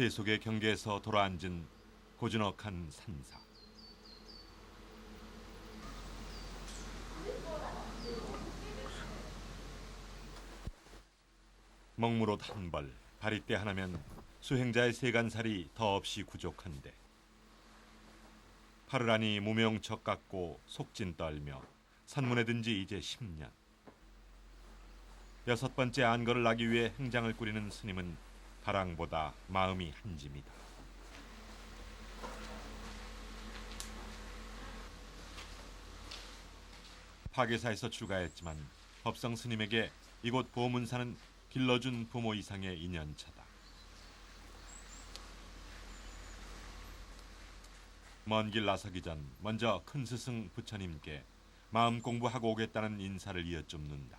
세속의 경계에서 돌아앉은 고즈넉한 산사. 먹물옷 한 벌, 바리떼 하나면 수행자의 세간살이 더없이 부족한데 파르라니 무명척 같고 속진 떨며 산문에 든 지 이제 10년. 6번째 안거를 나기 위해 행장을 꾸리는 스님은 가랑보다 마음이 한 짐이다. 파괴사에서 출가했지만 법성 스님에게 이곳 보문사는 길러준 부모 이상의 인연차다. 먼 길 나서기 전 먼저 큰 스승 부처님께 마음 공부하고 오겠다는 인사를 이어줍는다.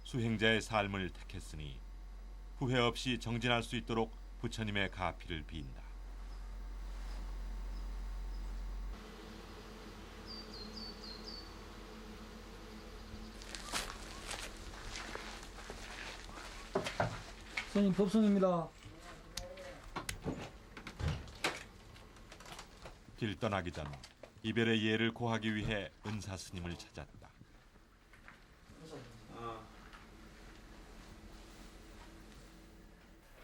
수행자의 삶을 택했으니 후회 없이 정진할 수 있도록 부처님의 가피를 빈다. 선생님 법성입니다. 길 떠나기 전 이별의 예를 고하기 위해 은사 스님을 찾았다.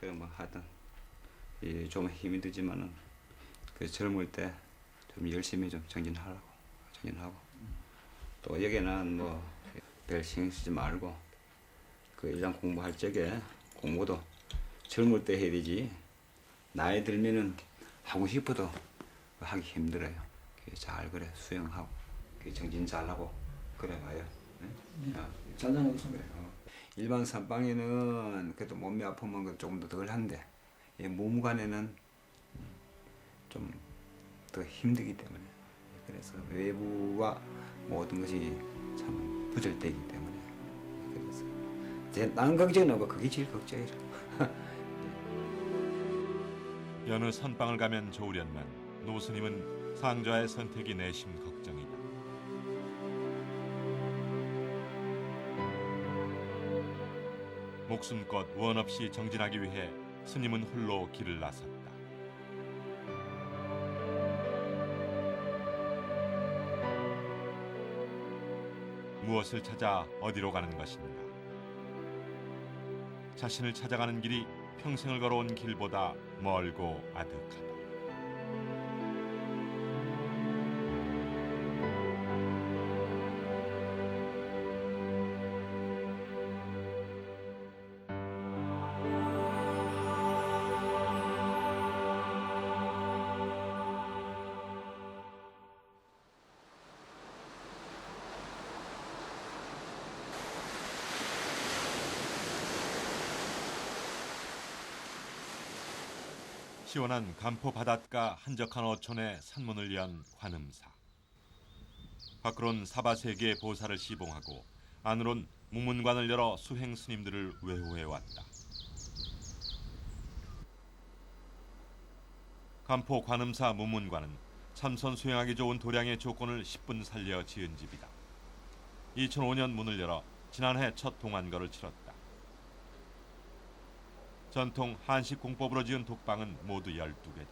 그 뭐 하여튼 좀 힘이 들지만은 그 젊을 때 좀 열심히 좀 정진하고 또 여기는 뭐 별 신경 쓰지 말고 그 일단 공부할 적에 공부도 젊을 때 해야 되지 나이 들면은 하고 싶어도 하기 힘들어요. 잘 그래 수행하고 정진 잘하고 그래 봐요. 네? 잘 다녀오겠습니다. 일반 선방에는 그래도 몸이 아프면 조금 더 덜 한데 무무간에는 좀 더 힘들기 때문에 그래서 외부와 모든 것이 참 부절되기 때문에 그래서 나는 걱정은 없고 그게 제일 걱정이라. 여느 선방을 가면 좋으련만 노스님은 상좌의 선택이 내심 걱정이다. 목숨껏 원 없이 정진하기 위해 스님은 홀로 길을 나섰다. 무엇을 찾아 어디로 가는 것인가? 자신을 찾아가는 길이 평생을 걸어온 길보다 멀고 아득하다. 시원한 간포 바닷가 한적한 어촌에 산문을 연 관음사. 밖으론 사바 세 개의 보살을 시봉하고 안으론 무문관을 열어 수행 스님들을 외호해 왔다. 간포 관음사 무문관은 참선 수행하기 좋은 도량의 조건을 10분 살려 지은 집이다. 2005년 문을 열어 지난해 첫 동안거를 치렀다. 전통 한식 공법으로 지은 독방은 모두 12개다.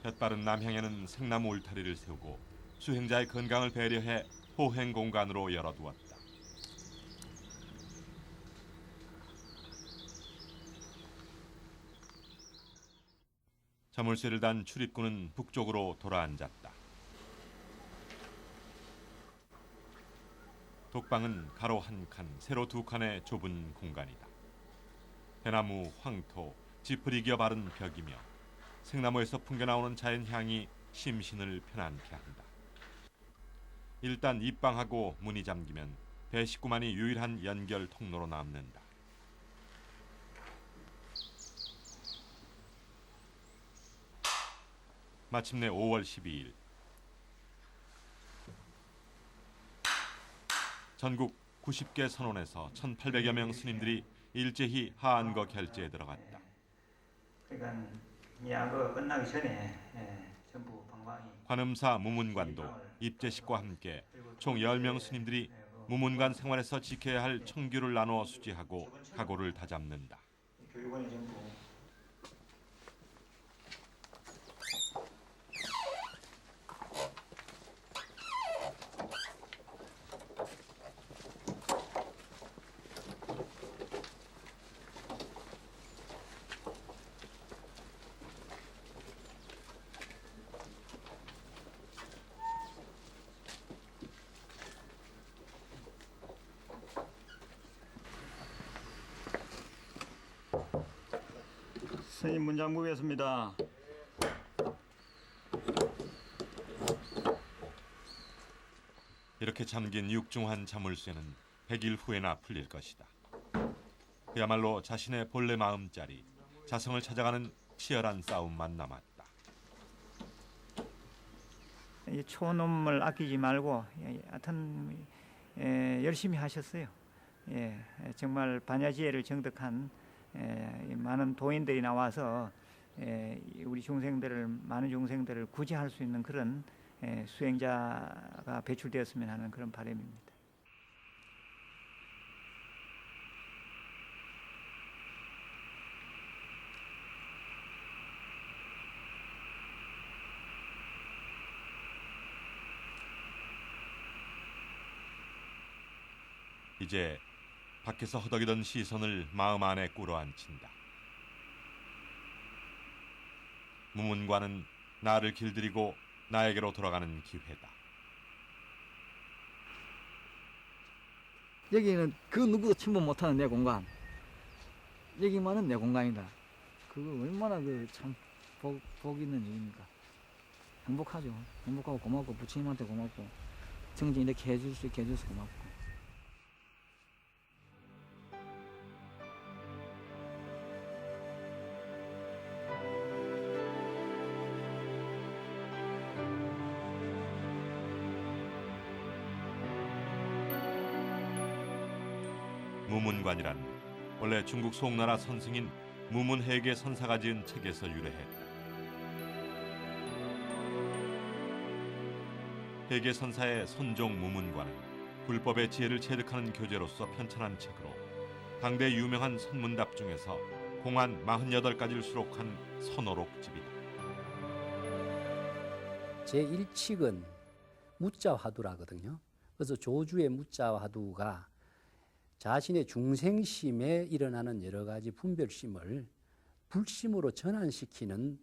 햇바른 남향에는 생나무 울타리를 세우고 수행자의 건강을 배려해 호행 공간으로 열어두었다. 자물쇠를 단 출입구는 북쪽으로 돌아앉았다. 독방은 가로 한 칸, 세로 두 칸의 좁은 공간이다. 대나무, 황토, 지풀이 기어 바른 벽이며 생나무에서 풍겨나오는 자연향이 심신을 편안케 한다. 일단 입방하고 문이 잠기면 배 식구만이 유일한 연결 통로로 남는다. 마침내 5월 12일 전국 90개 선원에서 1,800여 명 스님들이 일제히 하안거 결제에 들어갔다. 그러니까 야그 끝나기 전에 전부 방방이 관음사 무문관도 입제식과 함께 총 10명 스님들이 무문관 생활에서 지켜야 할 청규를 나누어 수지하고 각오를 다잡는다. 교육원에 전부 스님 문장 보겠습니다. 이렇게 잠긴 육중한 자물쇠는 100일 후에나 풀릴 것이다. 그야말로 자신의 본래 마음자리, 자성을 찾아가는 치열한 싸움만 남았다. 이 초놈을 아끼지 말고 하여튼 열심히 하셨어요. 정말 반야지혜를 정득한 많은 도인들이 나와서 우리 중생들을 많은 중생들을 구제할 수 있는 그런 수행자가 배출되었으면 하는 그런 바람입니다. 이제 밖에서 허덕이던 시선을 마음 안에 꿇어앉힌다. 무문관은 나를 길들이고 나에게로 돌아가는 기회다. 여기는 그 누구도 침범 못하는 내 공간. 여기만은 내 공간이다. 그거 얼마나 그 참 복 있는 일입니까? 행복하죠. 행복하고 고맙고 부처님한테 고맙고 정진 이렇게 해줄 수 있게 해줘서 고맙고. 무문관이란 원래 중국 송나라 선승인 무문해계 선사가 지은 책에서 유래했다. 해계 선사의 선종 무문관은 불법의 지혜를 체득하는 교재로서 편찬한 책으로 당대 유명한 선문답 중에서 공안 48가지를 수록한 선어록집이다. 제1칙은 무자화두라거든요. 그래서 조주의 무자화두가 자신의 중생심에 일어나는 여러 가지 분별심을 불심으로 전환시키는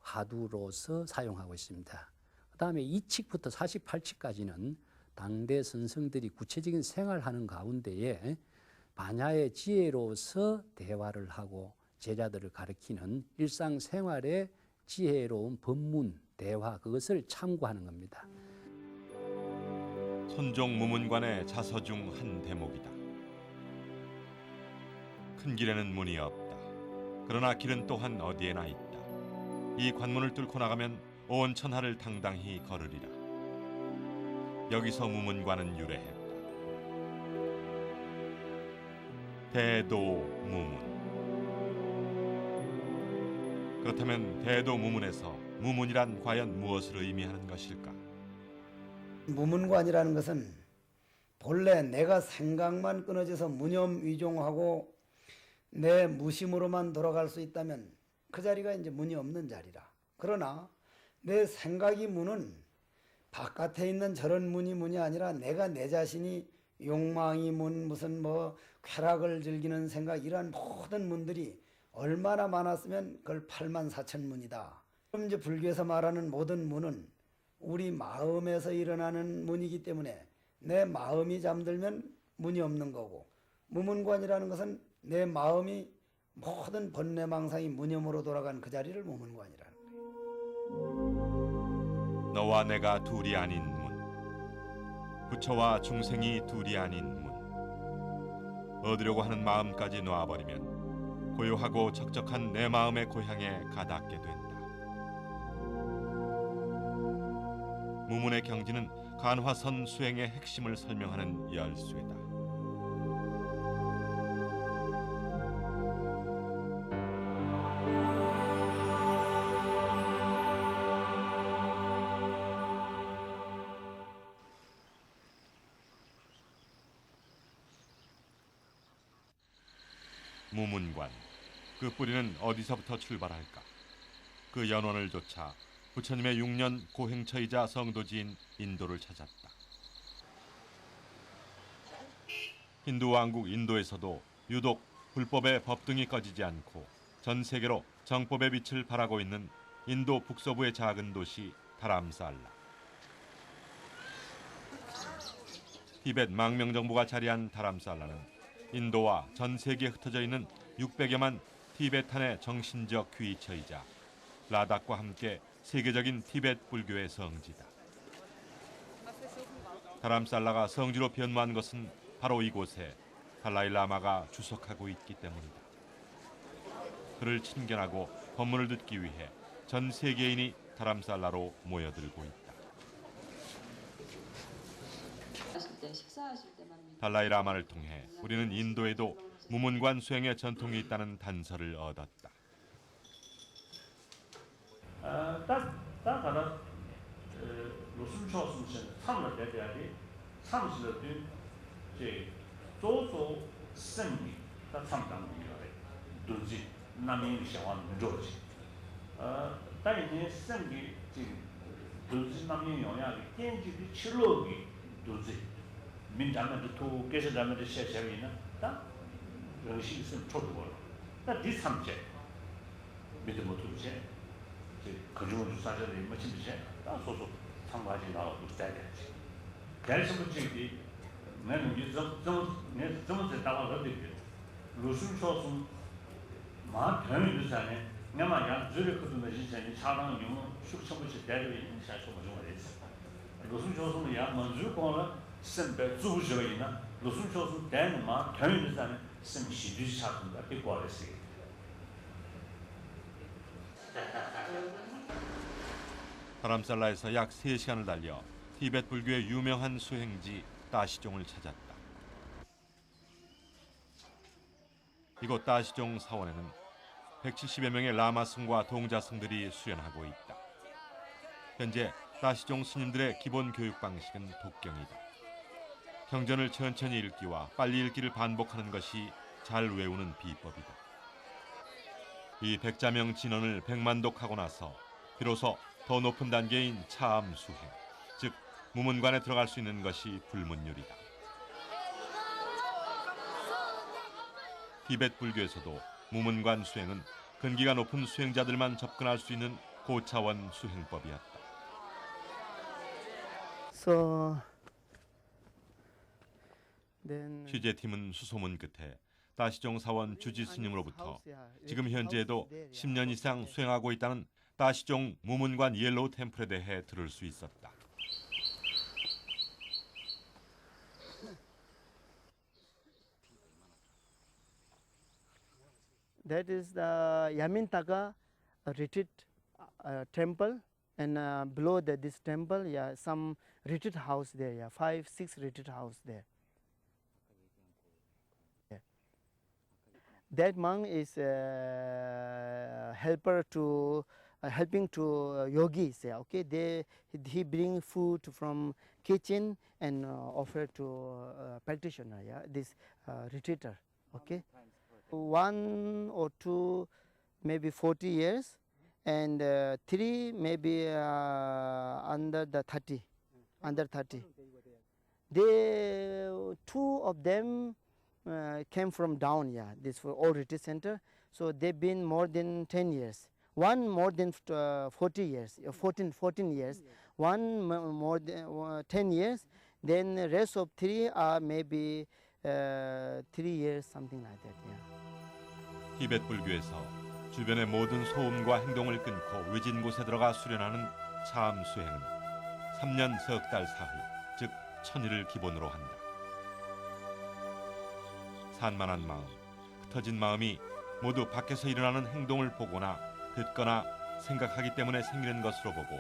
화두로서 사용하고 있습니다. 그 다음에 2칙부터 48칙까지는 당대 선성들이 구체적인 생활하는 가운데에 반야의 지혜로서 대화를 하고 제자들을 가르치는 일상생활의 지혜로운 법문, 대화, 그것을 참고하는 겁니다. 선종 무문관의 자서 중 한 대목이다. 큰 길에는 문이 없다. 그러나 길은 또한 어디에나 있다. 이 관문을 뚫고 나가면 온 천하를 당당히 걸으리라. 여기서 무문관은 유래했다. 대도무문. 그렇다면 대도무문에서 무문이란 과연 무엇을 의미하는 것일까? 무문관이라는 것은 본래 내가 생각만 끊어져서 무념위종하고 내 무심으로만 돌아갈 수 있다면 그 자리가 이제 문이 없는 자리라. 그러나 내 생각이 문은 바깥에 있는 저런 문이 아니라 내가 내 자신이 욕망이 문, 무슨 쾌락을 즐기는 생각, 이러한 모든 문들이 얼마나 많았으면 그걸 84,000문이다. 그럼 이제 불교에서 말하는 모든 문은 우리 마음에서 일어나는 문이기 때문에 내 마음이 잠들면 문이 없는 거고, 무문관이라는 것은 내 마음이 모든 번뇌망상이 무념으로 돌아간 그 자리를 무문관이라는 거예요. 너와 내가 둘이 아닌 문, 부처와 중생이 둘이 아닌 문, 얻으려고 하는 마음까지 놓아버리면 고요하고 적적한 내 마음의 고향에 가닿게 된다. 무문의 경지는 간화선 수행의 핵심을 설명하는 열쇠다. 무문관. 그 뿌리는 어디서부터 출발할까? 그 연원을 쫓아 부처님의 6년 고행처이자 성도지인 인도를 찾았다. 힌두 왕국 인도에서도 유독 불법의 법등이 꺼지지 않고 전 세계로 정법의 빛을 발하고 있는 인도 북서부의 작은 도시 다람살라. 티벳 망명정부가 자리한 다람살라는 인도와 전 세계에 흩어져 있는 600여만 티베탄의 정신적 귀처이자 라닥과 함께 세계적인 티벳 불교의 성지다. 다람살라가 성지로 변모한 것은 바로 이곳에 달라이라마가 주석하고 있기 때문이다. 그를 친견하고 법문을 듣기 위해 전 세계인이 다람살라로 모여들고 있다. 달라이라마를 통해 우리는 인도에도 무문관 수행의 전통이 있다는 단서를 얻었다. 다람살라에서 약 3시간을 달려 티벳 불교의 유명한 수행지 따시종을 찾았다. 이곳 따시종 사원에는 170여 명의 라마승과 동자승들이 수련하고 있다. 현재 따시종 스님들의 기본 교육 방식은 독경이다. 경전을 천천히 읽기와 빨리 읽기를 반복하는 것이 잘 외우는 비법이다. 이 백자명 진언을 백만독하고 나서 비로소 더 높은 단계인 차암 수행, 즉 무문관에 들어갈 수 있는 것이 불문율이다. 티벳 불교에서도 무문관 수행은 근기가 높은 수행자들만 접근할 수 있는 고차원 수행법이었다. 취재팀은 수소문 끝에 따시종 사원 주지 스님으로부터 지금 현재에도 10년 이상 수행하고 있다는 따시종 무문관 옐로우 템플에 대해 들을 수 있었다. That is the Yamintaga retreat temple, and below this temple, yeah, some retreat house there, yeah, 5-6 retreat house there. Yeah. That monk is helper to helping to yogis. Yeah, okay, he bring food from kitchen and offer to practitioner. Yeah, this retreater. Okay. 1 or 2, maybe 40 years, and 3 maybe under 30. They 2 of them came from down. Yeah, this for all retreat center. So they've been more than 10 years. One more than 40 years, 14 years. One more than 10 years. Then the rest of 3 are maybe 3 years, something like that. Yeah. 티벳 불교에서 주변의 모든 소음과 행동을 끊고 외진 곳에 들어가 수련하는 차암 수행은 3년 석 달 사흘, 즉 천일을 기본으로 한다. 산만한 마음, 흩어진 마음이 모두 밖에서 일어나는 행동을 보거나 듣거나 생각하기 때문에 생기는 것으로 보고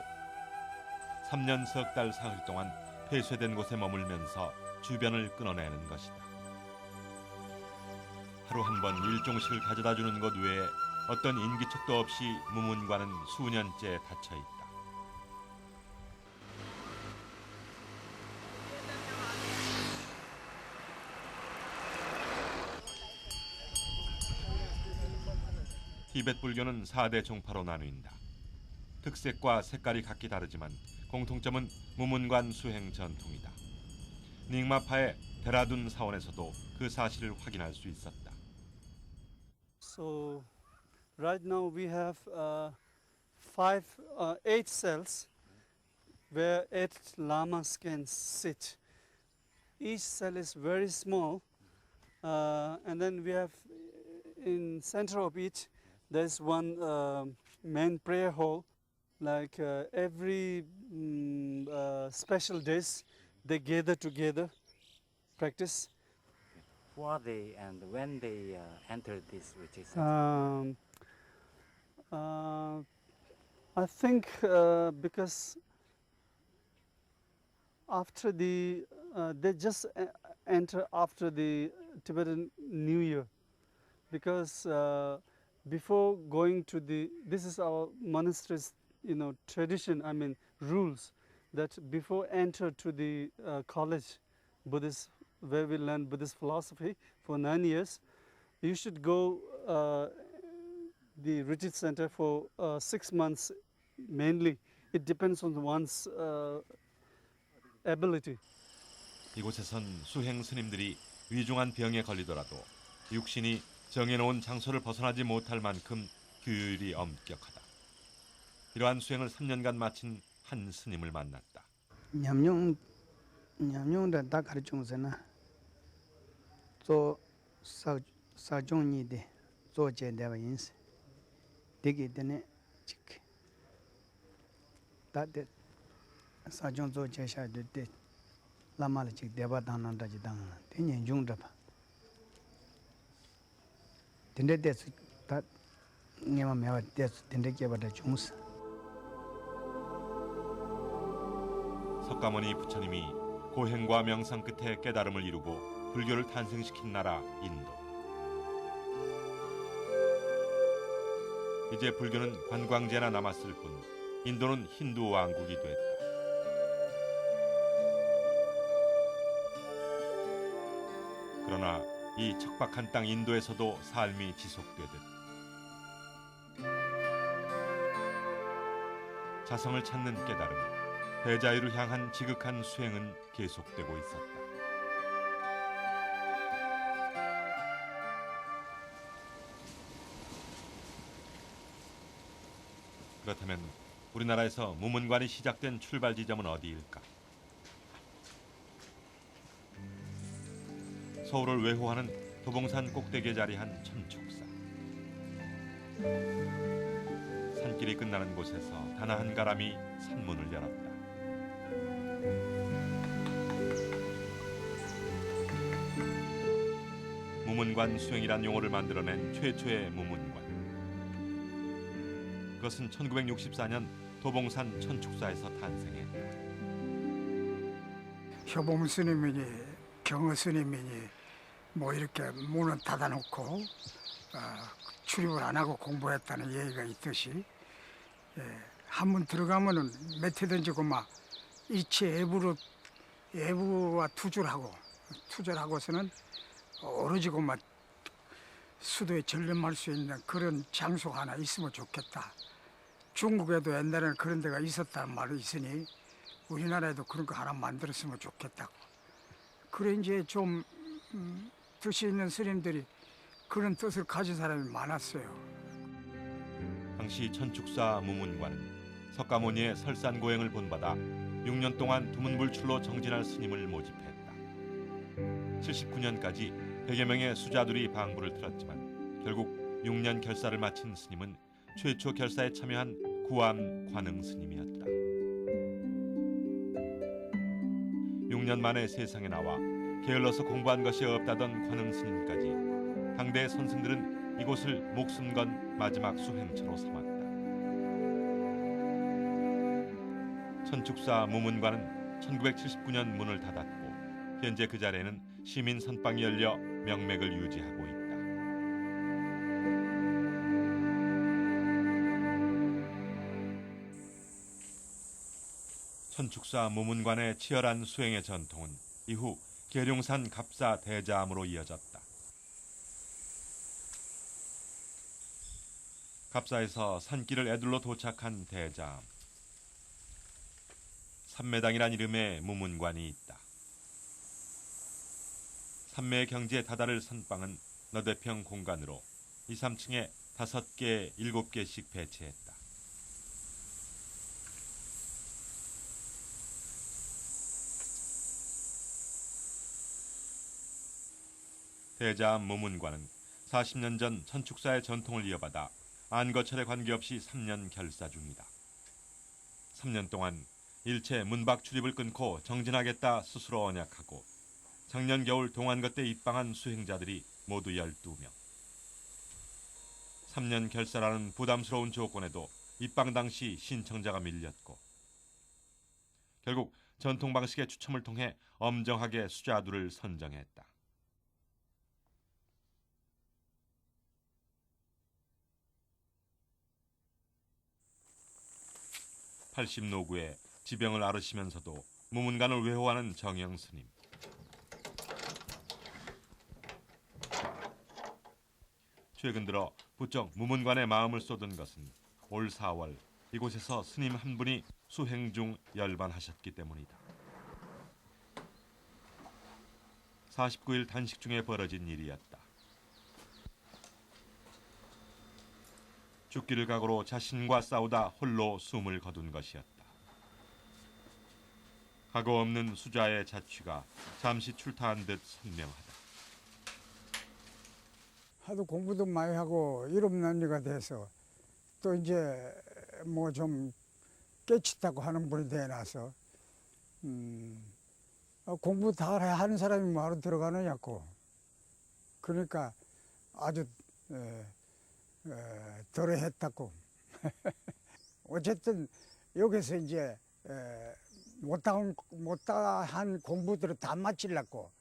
3년 석 달 사흘 동안 폐쇄된 곳에 머물면서 주변을 끊어내는 것이다. 하루 한 번 일종식을 가져다 주는 것 외에 어떤 인기척도 없이 무문관은 수년째 닫혀 있다. 티베트 불교는 4대 종파로 나뉜다. 특색과 색깔이 각기 다르지만 공통점은 무문관 수행 전통이다. 닝마파의 데라둔 사원에서도 그 사실을 확인할 수 있었다. So right now we have eight cells where 8 lamas can sit. Each cell is very small, and then we have in center of each there's one main prayer hall. Like every special days, they gather together, practice. Who are they and when they enter this retreat center? I think because after the they just enter after the Tibetan New Year, because before going to this is our monastery's tradition. I mean rules that before enter to the college, Buddhist, where we learn Buddhist philosophy for 9 years, you should go the retreat center for 6 months mainly. It depends on one's ability. 이곳에선 수행 스님들이 위중한 병에 걸리더라도 육신이 정해놓은 장소를 벗어나지 못할 만큼 규율이 엄격하다. 이러한 수행을 3년간 마친 한 스님을 만났다. 냠용다 다 가르쳐서나 또 사종이데 조제대와 인스 되게 되네 직 다데 사종 조제샤데 라마를 직 대바다난다지 당 되냐 중다바 된데데스 다 네마 메와 데스 된데게바다 중스 석가모니 부처님이 고행과 명상 끝에 깨달음을 이루고 불교를 탄생시킨 나라 인도. 이제 불교는 관광지나 남았을 뿐 인도는 힌두 왕국이 됐다. 그러나 이 척박한 땅 인도에서도 삶이 지속되듯 자성을 찾는 깨달음, 대자유를 향한 지극한 수행은 계속되고 있었다. 그렇다면 우리나라에서 무문관이 시작된 출발 지점은 어디일까? 서울을 외호하는 도봉산 꼭대기에 자리한 천축사. 산길이 끝나는 곳에서 단아 한 가람이 산문을 열었다. 무문관 수행이란 용어를 만들어낸 최초의 무문관. 그것은 1964년 도봉산 천축사에서 탄생했다. 효범 스님이니 경어 스님이니 뭐 이렇게 문을 닫아놓고 출입을 안 하고 공부했다는 얘기가 있듯이 한번 들어가면은 몇 해든지 막 일체 애부와 투절하고서는 오로지고 막 수도에 전념할 수 있는 그런 장소가 하나 있으면 좋겠다. 중국에도 옛날에는 그런 데가 있었다는 말이 있으니 우리나라에도 그런 거 하나 만들었으면 좋겠다고. 그래 이제 좀 뜻이 있는 스님들이 그런 뜻을 가진 사람이 많았어요. 당시 천축사 무문관은 석가모니의 설산고행을 본받아 6년 동안 두문불출로 정진할 스님을 모집했다. 79년까지 100여 명의 수자들이 방부를 틀었지만 결국 6년 결사를 마친 스님은 최초 결사에 참여한 구암 관흥 스님이었다. 6년 만에 세상에 나와 게을러서 공부한 것이 없다던 관흥 스님까지 당대 선생들은 이곳을 목숨 건 마지막 수행처로 삼았다. 천축사 무문관은 1979년 문을 닫았고 현재 그 자리에는 시민 선방이 열려 명맥을 유지하고 있다. 천축사 무문관의 치열한 수행의 전통은 이후 계룡산 갑사 대자암으로 이어졌다. 갑사에서 산길을 애둘러 도착한 대자암. 삼매당이란 이름의 무문관이 있다. 삼매의 경지에 다다를 선방은 너대평 공간으로 2, 3층에 5개, 7개씩 배치했다. 대자암 무문관은 40년 전 천축사의 전통을 이어받아 안거철에 관계없이 3년 결사 중이다. 3년 동안 일체 문박 출입을 끊고 정진하겠다 스스로 언약하고 작년 겨울 동안거때 입방한 수행자들이 모두 12명. 3년 결사라는 부담스러운 조건에도 입방 당시 신청자가 밀렸고 결국 전통 방식의 추첨을 통해 엄정하게 수자두를 선정했다. 80노구에 지병을 앓으시면서도 무문관을 외호하는 정영 스님. 최근 들어 부쩍 무문관의 마음을 쏟은 것은 올 4월 이곳에서 스님 한 분이 수행 중 열반하셨기 때문이다. 49일 단식 중에 벌어진 일이었다. 죽기를 각오로 자신과 싸우다 홀로 숨을 거둔 것이었다. 각오 없는 수자의 자취가 잠시 출타한 듯 선명하다. 하도 공부도 많이 하고 일없는이가 돼서 또 이제 뭐 좀 깨치다고 하는 분이 돼놔서 공부 다 하는 사람이 뭐하러 들어가느냐고. 그러니까 아주 덜 했다고. 어쨌든 여기서 이제 못다한 공부들을 다 마치려고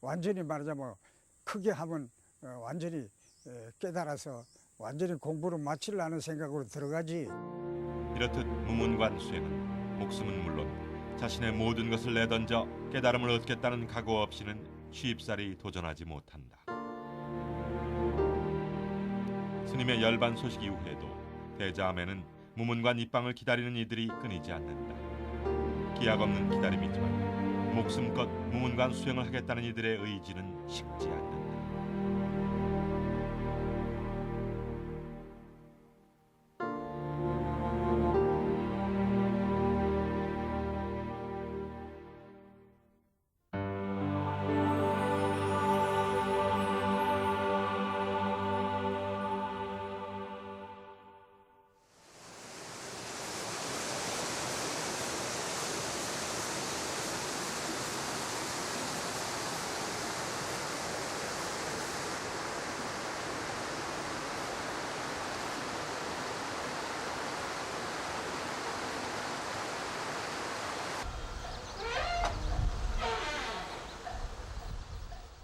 완전히 말하자면 크게 하면 완전히 깨달아서 완전히 공부를 마치려는 생각으로 들어가지. 이렇듯 무문관 수행은 목숨은 물론 자신의 모든 것을 내던져 깨달음을 얻겠다는 각오 없이는 쉽사리 도전하지 못한다. 스님의 열반 소식 이후에도 대자암에는 무문관 입방을 기다리는 이들이 끊이지 않는다. 기약 없는 기다림이지만 목숨껏 무문관 수행을 하겠다는 이들의 의지는 식지 않는다.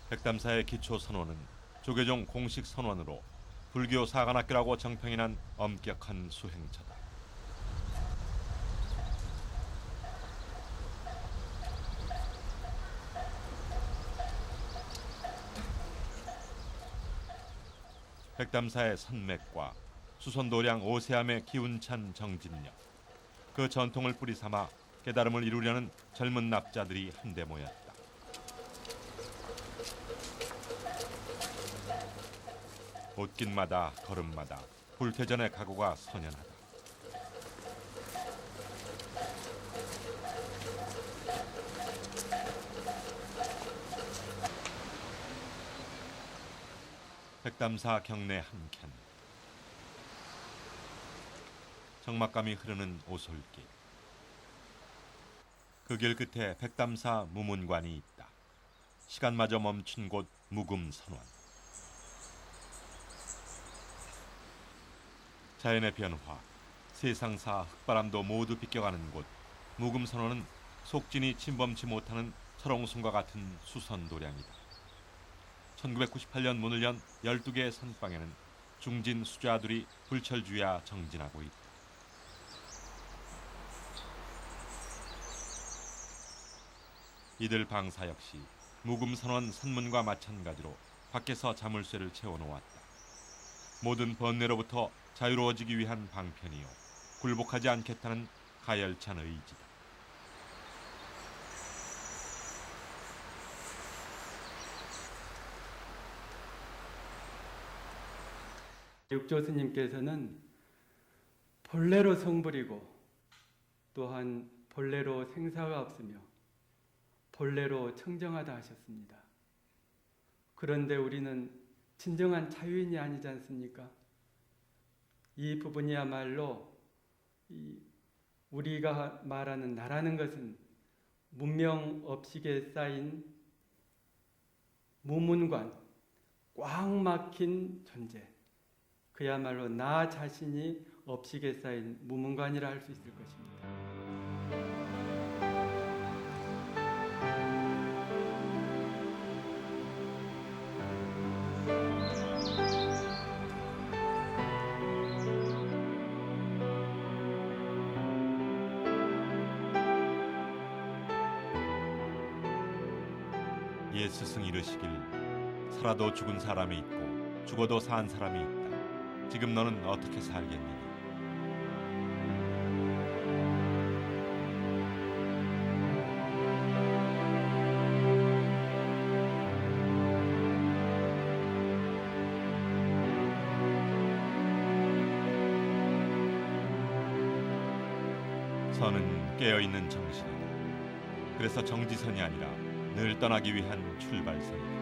백담사의 기초 선원은 조계종 공식 선원으로 불교 사관학교라고 정평이 난 엄격한 수행처다. 백담사의 선맥과 수선도량 오세암의 기운찬 정진력, 그 전통을 뿌리삼아 깨달음을 이루려는 젊은 납자들이 한데 모였다. 옷깃마다 걸음마다 불퇴전의 각오가 선연하다. 백담사 경내 한켠 적막감이 흐르는 오솔길. 그 길 끝에 백담사 무문관이 있다. 시간마저 멈춘 곳 무금선원. 자연의 변화, 세상사 흙바람도 모두 비껴가는 곳 무금선원은 속진이 침범치 못하는 철옹순과 같은 수선도량이다. 1998년 문을 연 12개의 선방에는 중진 수자들이 불철주야 정진하고 있다. 이들 방사 역시 무금선원 선문과 마찬가지로 밖에서 자물쇠를 채워놓았다. 모든 번뇌로부터 자유로워지기 위한 방편이요 굴복하지 않겠다는 가열찬 의지다. 육조 스님께서는 본래로 성불이고 또한 본래로 생사가 없으며 본래로 청정하다 하셨습니다. 그런데 우리는 진정한 자유인이 아니지 않습니까? 이 부분이야말로 우리가 말하는 나라는 것은 문명 업식에 쌓인 무문관, 꽉 막힌 존재, 그야말로 나 자신이 업식에 쌓인 무문관이라 할 수 있을 것입니다. 옛 스승 이르시길 살아도 죽은 사람이 있고 죽어도 산 사람이 있다. 지금 너는 어떻게 살겠느냐. 선은 깨어있는 정신이다. 그래서 정지선이 아니라 늘 떠나기 위한 출발선이다.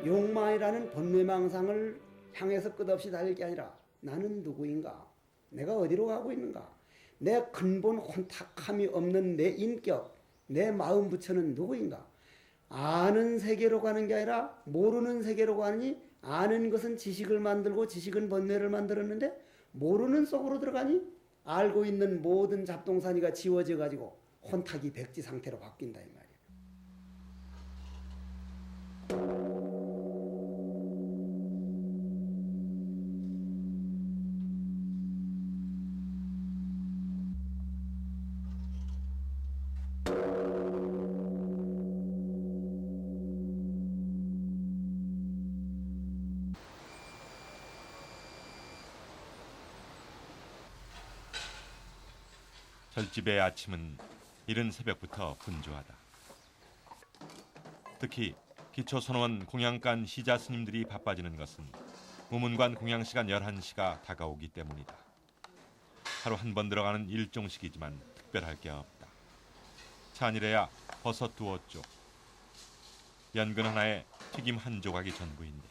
욕망이라는 번뇌망상을 향해서 끝없이 달릴 게 아니라 나는 누구인가? 내가 어디로 가고 있는가? 내 근본 혼탁함이 없는 내 인격, 내 마음 부처는 누구인가? 아는 세계로 가는 게 아니라 모르는 세계로 가니 아는 것은 지식을 만들고 지식은 번뇌를 만들었는데 모르는 속으로 들어가니 알고 있는 모든 잡동사니가 지워져 가지고 혼탁이 백지 상태로 바뀐다 이 말이야. 절집의 아침은 이른 새벽부터 분주하다. 특히 기초선원 공양간 시자 스님들이 바빠지는 것은 무문관 공양시간 11시가 다가오기 때문이다. 하루 한 번 들어가는 일종식이지만 특별할 게 없다. 찬이래야 버섯 두어 쪽, 연근 하나에 튀김 한 조각이 전부인데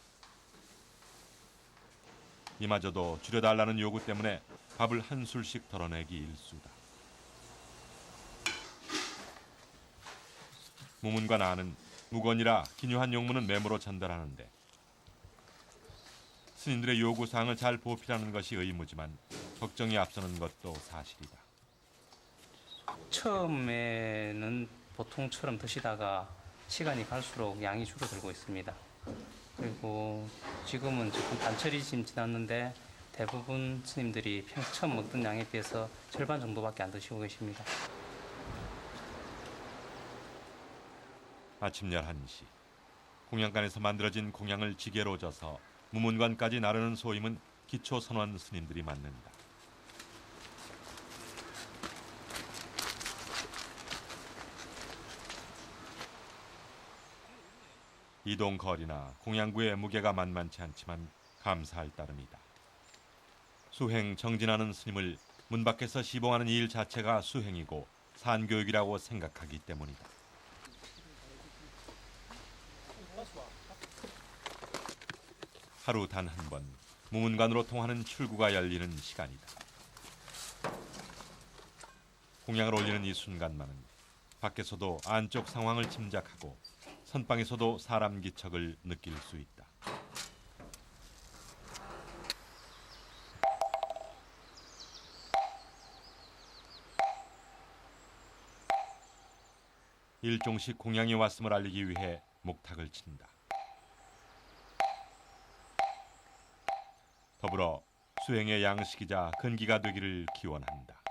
이마저도 줄여달라는 요구 때문에 밥을 한 술씩 덜어내기 일수다. 무문관 안은 무건이라 기묘한 용문은 메모로 전달하는데 스님들의 요구사항을 잘 보필하는 것이 의무지만 걱정이 앞서는 것도 사실이다. 처음에는 보통처럼 드시다가 시간이 갈수록 양이 줄어들고 있습니다. 그리고 지금은 조금 단철이 지났는데 대부분 스님들이 처음 먹던 양에 비해서 절반 정도밖에 안 드시고 계십니다. 아침 11시 공양간에서 만들어진 공양을 지게로 져서 무문관까지 나르는 소임은 기초선원 스님들이 맡는다. 이동 거리나 공양구의 무게가 만만치 않지만 감사할 따름이다. 수행 정진하는 스님을 문 밖에서 시봉하는 일 자체가 수행이고 산교육이라고 생각하기 때문이다. 하루 단 한 번 무문관으로 통하는 출구가 열리는 시간이다. 공양을 올리는 이 순간만은 밖에서도 안쪽 상황을 짐작하고 선방에서도 사람 기척을 느낄 수 있다. 일종식 공양이 왔음을 알리기 위해 목탁을 친다. 더불어 수행의 양식이자 근기가 되기를 기원한다.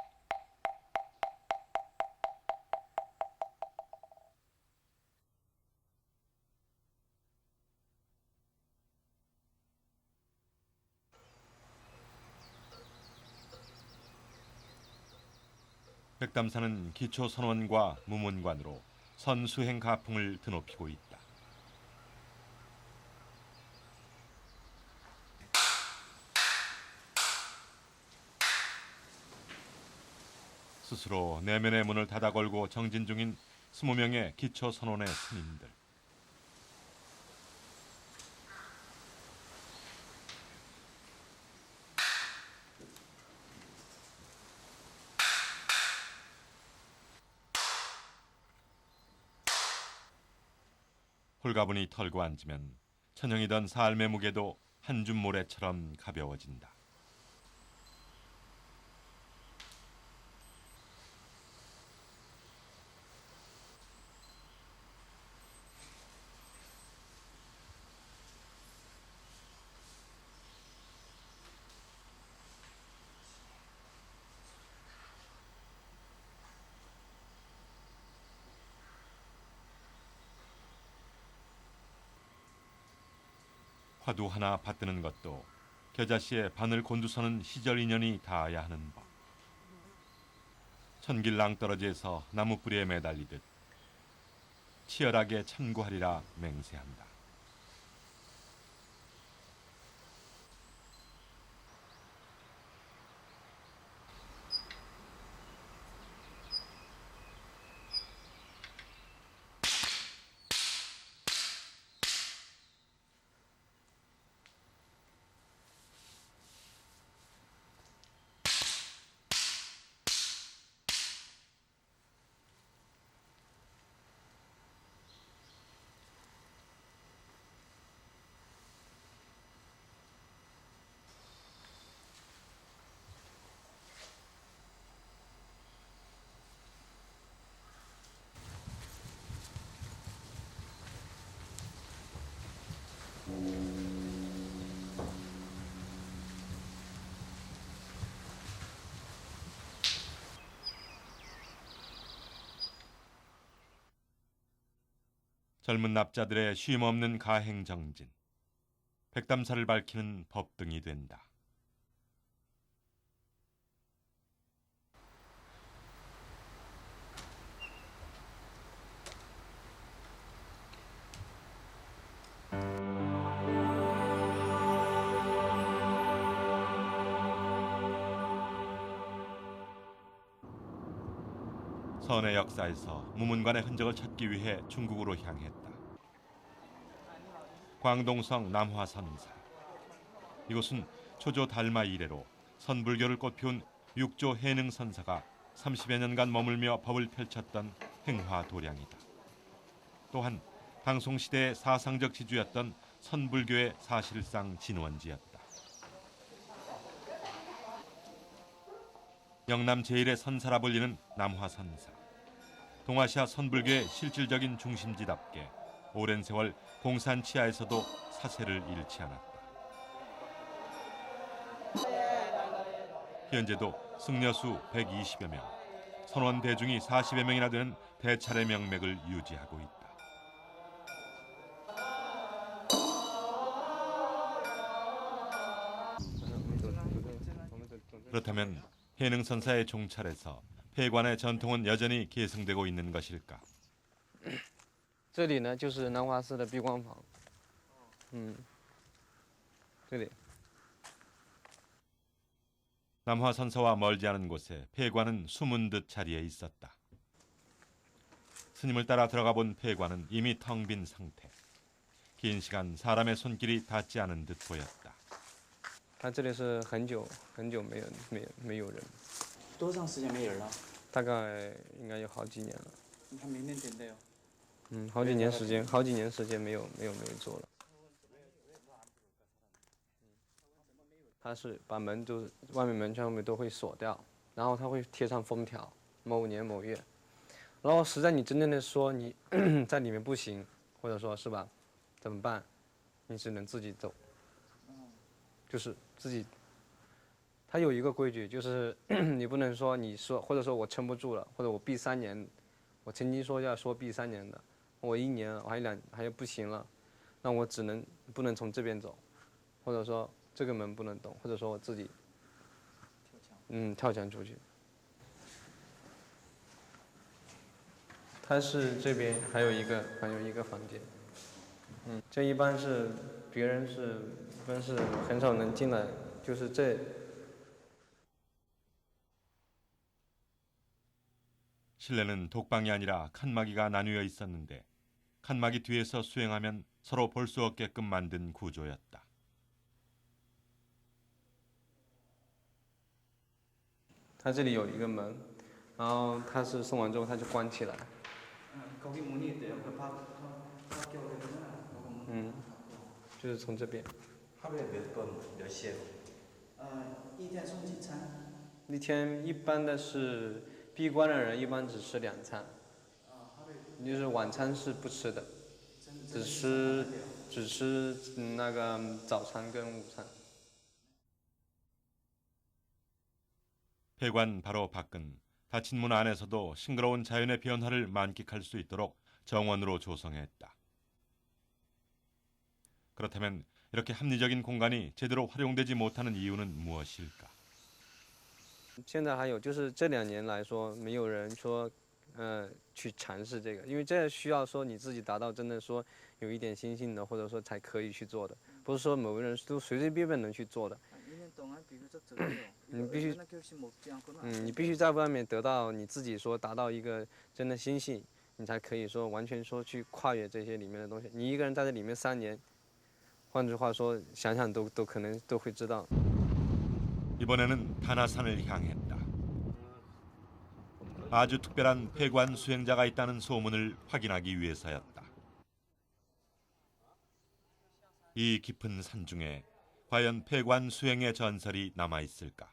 백담사는 기초선원과 무문관으로 선수행 가풍을 드높이고 있다. 스스로 내면의 문을 닫아 걸고 정진 중인 20명의 기초선원의 스님들. 홀가분히 털고 앉으면 천형이던 삶의 무게도 한 줌 모래처럼 가벼워진다. 화두 하나 받드는 것도 겨자씨에 바늘 곤두서는 시절 인연이 닿아야 하는 법. 천길 낭떠러지에서 나무 뿌리에 매달리듯 치열하게 참고하리라 맹세한다. 젊은 납자들의 쉼없는 가행정진. 백담사를 밝히는 법등이 된다. 선의 역사에서 무문관의 흔적을 찾기 위해 중국으로 향했다. 광동성 남화선사. 이곳은 초조 달마 이래로 선불교를 꽃피운 육조 해능선사가 30여 년간 머물며 법을 펼쳤던 행화도량이다. 또한 당송시대의 사상적 지주였던 선불교의 사실상 진원지였다. 영남 제1의 선사라 불리는 남화선사. 동아시아 선불교의 실질적인 중심지답게 오랜 세월 공산 치하에서도 사세를 잃지 않았다. 현재도 승려수 120여 명, 선원 대중이 40여 명이나 되는 대차례 명맥을 유지하고 있다. 그렇다면 해능선사의 종찰에서 폐관의 전통은 여전히 계승되고 있는 것일까? 这里呢就是南华寺的闭光房，这里。 남화선사와 멀지 않은 곳에 폐관은 숨은 듯 자리에 있었다. 스님을 따라 들어가 본 폐관은 이미 텅 빈 상태. 긴 시간 사람의 손길이 닿지 않은 듯 보였다. 他这里是很久没有人。多长时间没人了？大概应该有好几年了。他明天点的哟。好几年时间没有做了。他是把门都外面门窗都会锁掉，然后他会贴上封条，某年某月。然后实在你真正的说你在里面不行，或者说是吧，怎么办？你只能自己走，就是自己它有一个规矩，就是你不能说或者说我撑不住了，或者我闭3年，我曾经说要闭3年的，我1年我还不行了，那我不能从这边走，或者说这个门不能动，或者说我自己跳墙出去。它是这边还有一个房间，这一般是别人是很少能进来，就是这。 실내는 독방이 아니라 칸막이가 나뉘어 있었는데 칸막이 뒤에서 수행하면 서로 볼 수 없게끔 만든 구조였다. 它这里有一个门，然后它是送完之后它就关起来。 거기 문이 있대요. 그就是从这边。 하루에 몇 번, 몇 시에? 一天送几餐？一天一般的是闭关的人一般只吃2餐，就是晚餐是不吃的，只吃那个早餐跟午餐。 폐관 바로 밖은 닫힌 문 안에서도 싱그러운 자연의 변화를 만끽할 수 있도록 정원으로 조성했다. 그렇다면 이렇게 합리적인 공간이 제대로 활용되지 못하는 이유는 무엇일까? 现在还有就是这2年来说，没有人说去尝试这个，因为这需要说你自己达到真的说有一点心性的，或者说才可以去做的，不是说某个人都随随便便能去做的。 你必须在外面得到你自己说达到一个真的心性，你才可以说完全说去跨越这些里面的東西。你一个人在这里面3年，换句话说，想想都可能都会知道。 이번에는 다나산을 향했다. 아주 특별한 폐관 수행자가 있다는 소문을 확인하기 위해서였다. 이 깊은 산 중에 과연 폐관 수행의 전설이 남아 있을까?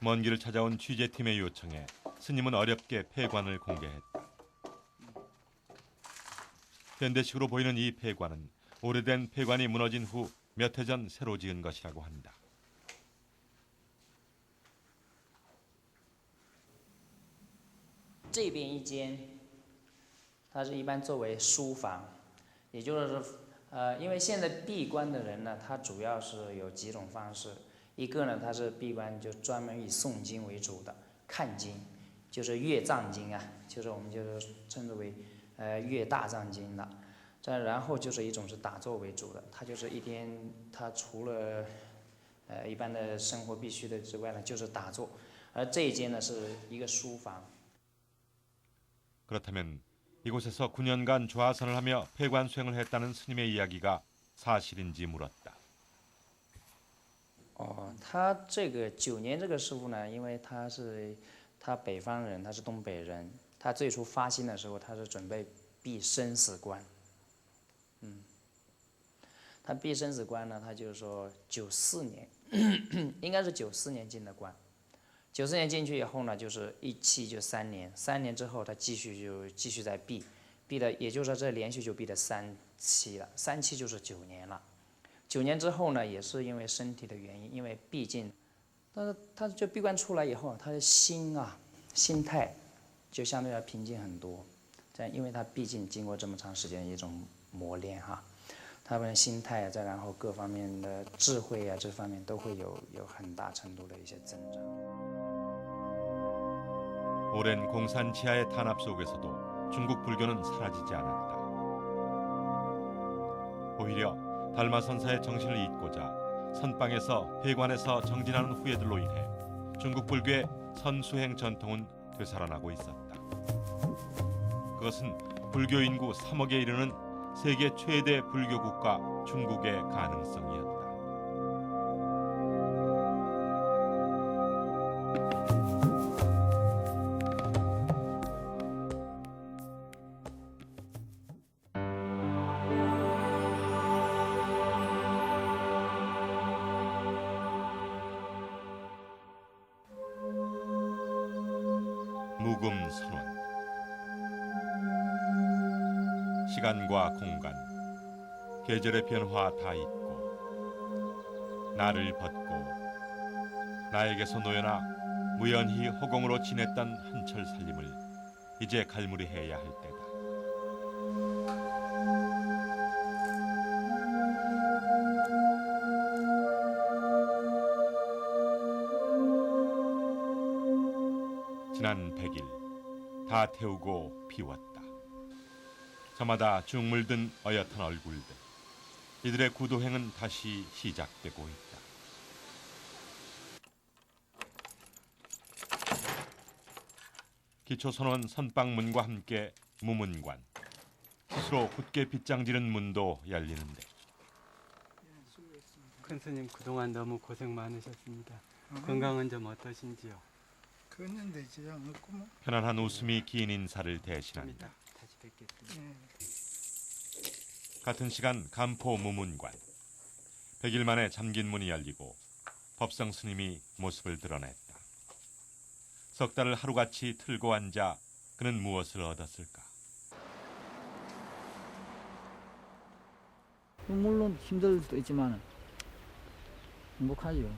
먼 길을 찾아온 취재팀의 요청에 스님은 어렵게 폐관을 공개했다. 현대식으로 보이는 이 폐관은 오래된 폐관이 무너진 후 몇 해 전 새로 지은 것이라고 한다. 这边一间，它是一般作为书房，也就是因为现在闭关的人呢，他主要是有几种方式，一个呢，他是闭关就专门以诵经为主的，看经，就是阅藏经啊，就是我们就是称之为阅大藏经的。 然后就是一种是打坐为主的，他就是一天，他除了一般的生活必须的之外呢，就是打坐。而这一间呢是一个书房。 그렇다면 이곳에서 9년간 좌선을 하며 폐관 수행을 했다는 스님의 이야기가 사실인지 물었다. 他这个9年这个师傅呢，因为他北方人，他是东北人，他最初发心的时候，他是准备闭生死关。 他闭生死关呢，他就是说94年，应该是94年进的关。94年进去以后呢，就是一期就3年，3年之后他继续在闭，闭的也就是说这连续就闭了3期了，3期就是9年了。9年之后呢，也是因为身体的原因，因为毕竟，但是他就闭关出来以后，他的心态就相对来平静很多。这样，因为他毕竟经过这么长时间一种磨练哈。 他们心态再然后各方面的智慧啊，这方面都会有很大程度的一些增长。 오랜 공산 지하의 탄압 속에서도 중국 불교는 사라지지 않았다. 오히려 달마 선사의 정신을 잇고자 선방에서 폐관에서 정진하는 후예들로 인해 중국 불교의 선수행 전통은 되살아나고 있었다. 그것은 불교 인구 3억에 이르는 세계 최대 불교 국가 중국의 가능성이었다. 무금 선원. 시간과 공간, 계절의 변화 다 있고 나를 벗고 나에게서 놓여나 무연히 허공으로 지냈던 한철 살림을 이제 갈무리해야 할 때다. 지난 100일 다 태우고 비웠다. 저마다 죽물든 어엿한 얼굴들. 이들의 구도행은 다시 시작되고 있다. 기초선원 선방문과 함께 무문관, 스스로 굳게 빗장지른 문도 열리는데 큰 스님 그동안 너무 고생 많으셨습니다. 건강은 좀 어떠신지요? 그는 되지 않았구만. 편안한 웃음이 긴 인사를 대신한다. 다시 뵙겠습니다. 같은 시간 간포 무문관. 100일 만에 잠긴 문이 열리고 법성 스님이 모습을 드러냈다. 석 달을 하루같이 틀고 앉아 그는 무엇을 얻었을까? 물론 힘들 수도 있지만 행복하죠.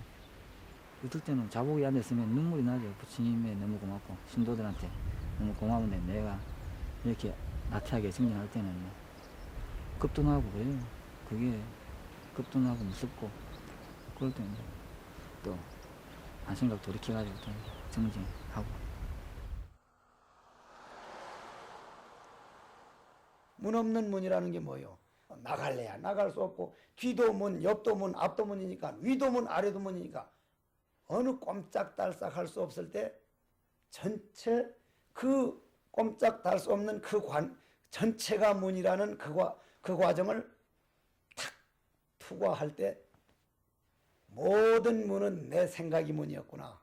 어떨 때는 자복이 안 됐으면 눈물이 나죠. 부처님에 너무 고맙고 신도들한테 너무 고마운데 내가 이렇게 나태하게 정진할 때는 겁도 나고 그래요. 그게 겁도 나고 무섭고 그럴 때는 또 한 생각 돌이켜가지고 또 정진하고. 문 없는 문이라는 게 뭐예요? 나갈래야 나갈 수 없고 뒤도 문, 옆도 문, 앞도 문이니까 위도 문, 아래도 문이니까 어느 꼼짝달싹 할 수 없을 때 전체 그 꼼짝달 수 없는 전체가 문이라는 그 과정을 탁 투과할 때 모든 문은 내 생각이 문이었구나.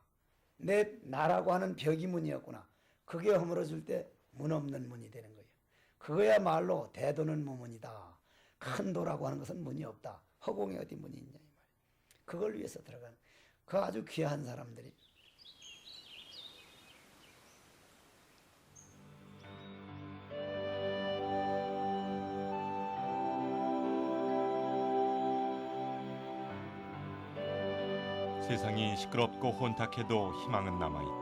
내 나라고 하는 벽이 문이었구나. 그게 허물어질 때 문 없는 문이 되는 거예요. 그거야말로 대도는 무문이다. 큰 도라고 하는 것은 문이 없다. 허공에 어디 문이 있냐 이 말이에요. 그걸 위해서 들어간 그 아주 귀한 사람들이. 세상이 시끄럽고 혼탁해도 희망은 남아있다.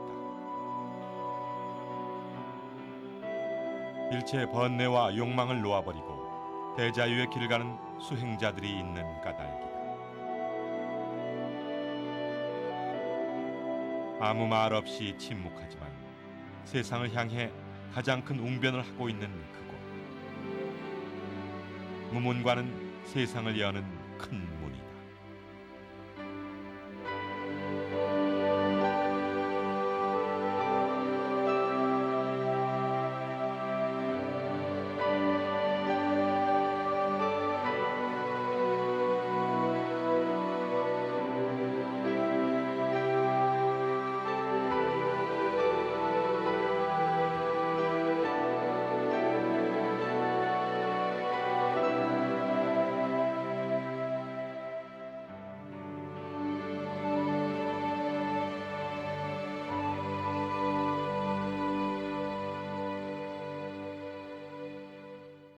일체의 번뇌와 욕망을 놓아버리고 대자유의 길을 가는 수행자들이 있는 까닭이다. 아무 말 없이 침묵하지만 세상을 향해 가장 큰 웅변을 하고 있는 그곳. 무문관은 세상을 여는 큰 문이다.